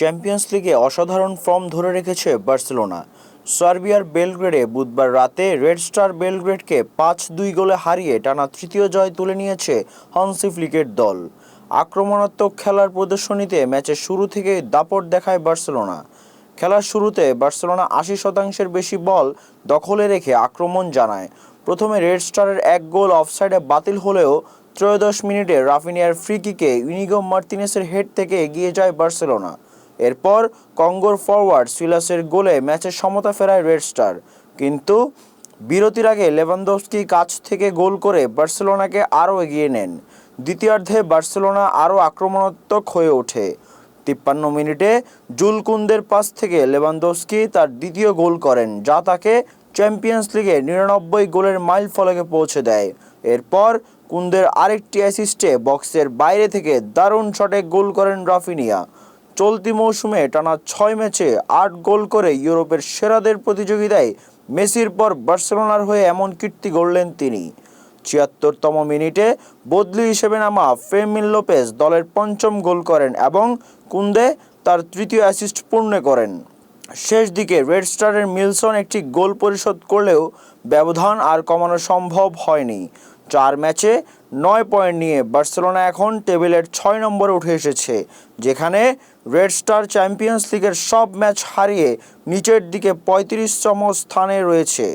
Champions লিগে অসাধারণ form ধরে রেখেছে বার্সেলোনা। সার্বিয়ার বেলগ্রেডে বুধবার রাতে রেড স্টার বেলগ্রেডকে 5-2 গোলে হারিয়ে টানা তৃতীয় জয় তুলে নিয়েছে হান্সি ফ্লিকের দল। আক্রমণাত্মক খেলার প্রদর্শনীতে ম্যাচের শুরু থেকে দাপট দেখায় বার্সেলোনা। খেলার শুরুতে বার্সেলোনা 80% বেশি বল দখলে রেখে আক্রমণ জানায়। প্রথমে রেড স্টারের এক গোল অফসাইডে বাতিল হলেও ত্রয়োদশ মিনিটে রাফিনিয়ার ফ্রি কিকে ইনিগো মার্তিনেসের হেড থেকে এগিয়ে যায় বার্সেলোনা। এরপর কঙ্গোর ফরওয়ার্ড সিলাসের গোলে ম্যাচের সমতা ফেরায় রেড স্টার, কিন্তু বিরতির আগে লেভানদস্কি কাছ থেকে গোল করে বার্সেলোনাকে আরও এগিয়ে নেন। দ্বিতীয়ার্ধে বার্সেলোনা আরও আক্রমণাত্মক হয়ে ওঠে। 53 মিনিটে জুল কুন্দের পাস থেকে লেভানদস্কি তার দ্বিতীয় গোল করেন, যা তাকে চ্যাম্পিয়ন্স লিগে 99 গোলের মাইল ফলকে পৌঁছে দেয়। এরপর কুন্দের আরেকটি অ্যাসিস্টে বক্সের বাইরে থেকে দারুণ শটে গোল করেন রাফিনিয়া। চলতি মৌসুমে টানা 6 ম্যাচে 8 গোল করে ইউরোপের সেরাদের প্রতিযোগিতায় মেসির পর বার্সেলোনার হয়ে এমন কীর্তি গড়লেন তিনি। 76তম মিনিটে বদলি হিসেবে নামা ফেরমিন লোপেজ দলের পঞ্চম গোল করেন এবং কুন্দে তার তৃতীয় অ্যাসিস্ট পূর্ণ করেন। শেষ দিকে রেড স্টারের মিলসন একটি গোল পরিশোধ করলেও ব্যবধান আর কমানো সম্ভব হয়নি। 4 ম্যাচে 9 পয়েন্ট নিয়ে বার্সেলোনা এখন টেবিলের 6 নম্বরে উঠে এসেছে, যেখানে রেড স্টার চ্যাম্পিয়ন্স লিগের সব ম্যাচ হারিয়ে নিচের দিকে 35তম স্থানে রয়েছে।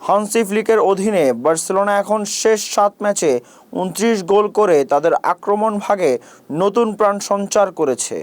হান্সি ফ্লিকের অধীনে বার্সেলোনা এখন শেষ 7 ম্যাচে 29 গোল করে তাদের আক্রমণ ভাগে নতুন প্রাণ সঞ্চার করেছে।